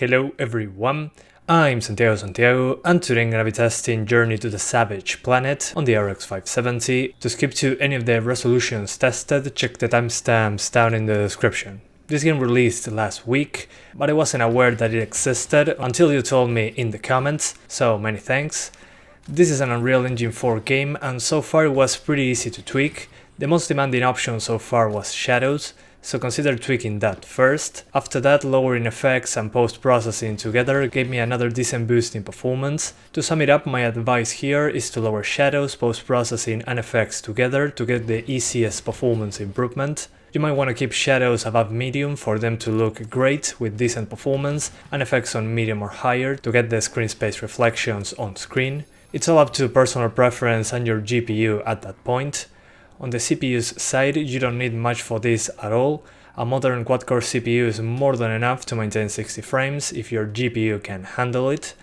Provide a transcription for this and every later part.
Hello everyone, I'm Santiago, and today I'm gonna be testing Journey to the Savage Planet on the RX 570. To skip to any of the resolutions tested, check the timestamps down in the description. This game released last week, but I wasn't aware that it existed until you told me in the comments, so many thanks. This is an Unreal Engine 4 game, and so far it was pretty easy to tweak. The most demanding option so far was shadows, so consider tweaking that first. After that, lowering effects and post-processing together gave me another decent boost in performance. To sum it up, my advice here is to lower shadows, post-processing and effects together to get the easiest performance improvement. You might want to keep shadows above medium for them to look great with decent performance, and effects on medium or higher to get the screen space reflections on screen. It's all up to personal preference and your GPU at that point. On the CPU's side, you don't need much for this at all. A modern quad-core CPU is more than enough to maintain 60 frames if your GPU can handle it.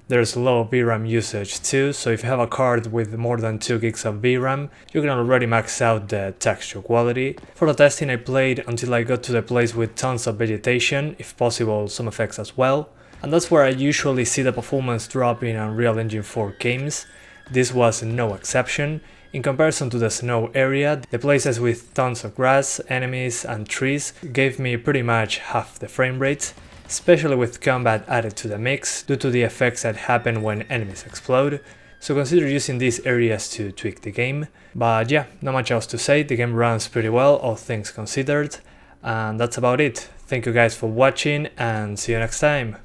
There's low VRAM usage too, so if you have a card with more than 2 gigs of VRAM, you can already max out the texture quality. For the testing I played until I got to the place with tons of vegetation, if possible some effects as well. And that's where I usually see the performance drop in Unreal Engine 4 games. This was no exception. In comparison to the snow area, the places with tons of grass, enemies and trees gave me pretty much half the frame rate, especially with combat added to the mix due to the effects that happen when enemies explode, so consider using these areas to tweak the game. But yeah, not much else to say, the game runs pretty well, all things considered, and that's about it. Thank you guys for watching and see you next time.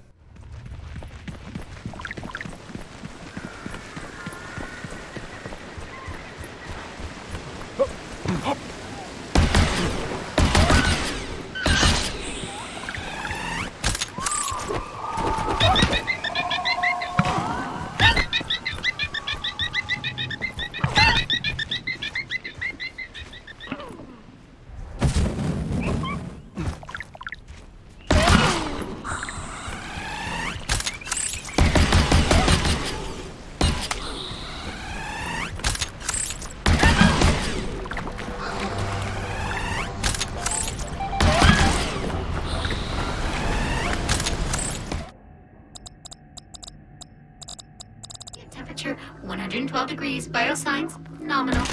Temperature 112 degrees, vital signs nominal.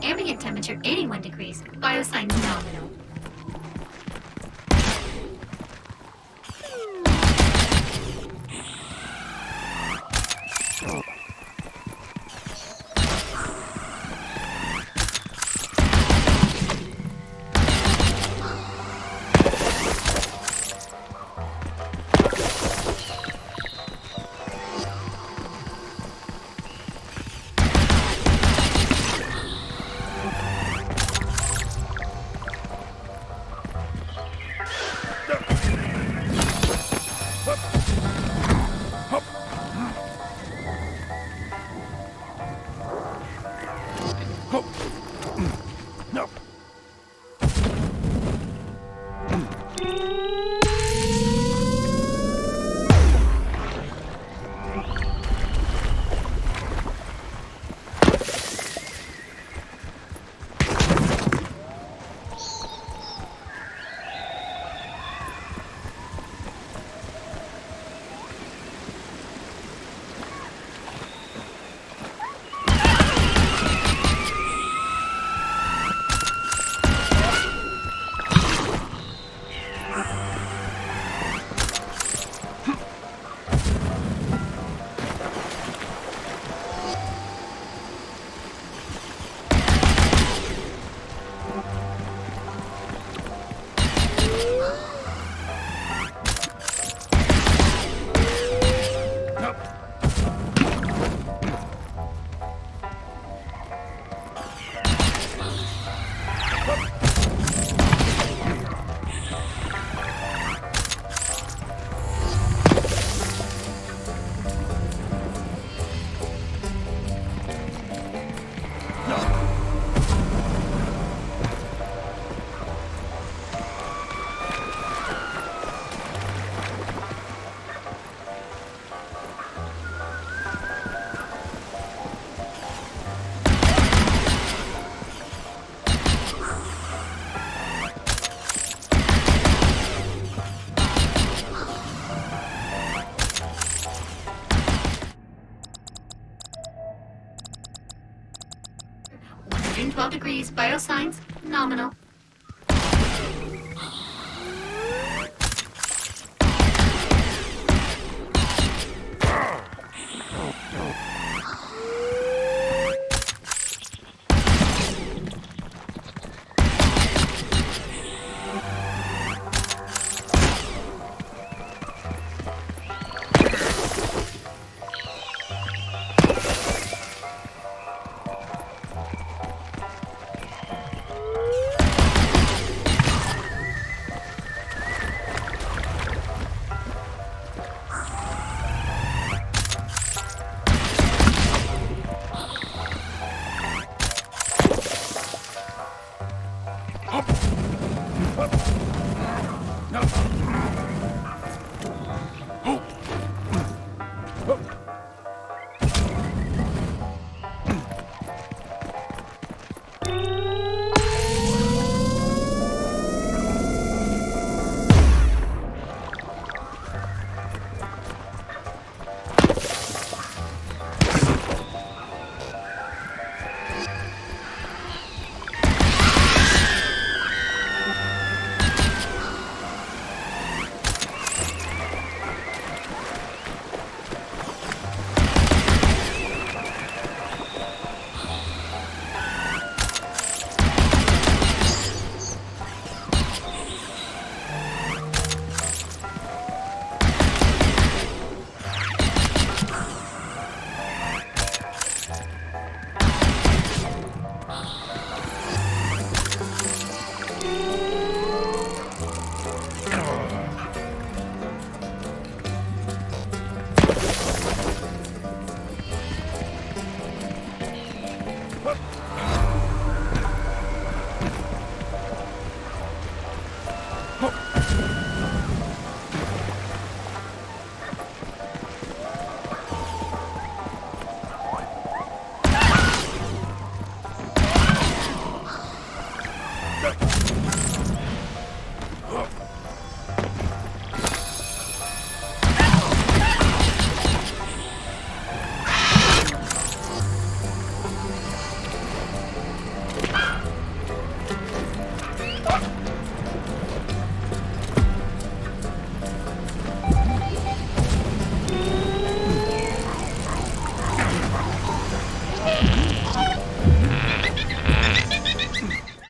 Ambient temperature 81 degrees. Biosigns nominal. Degrees. Biosigns nominal.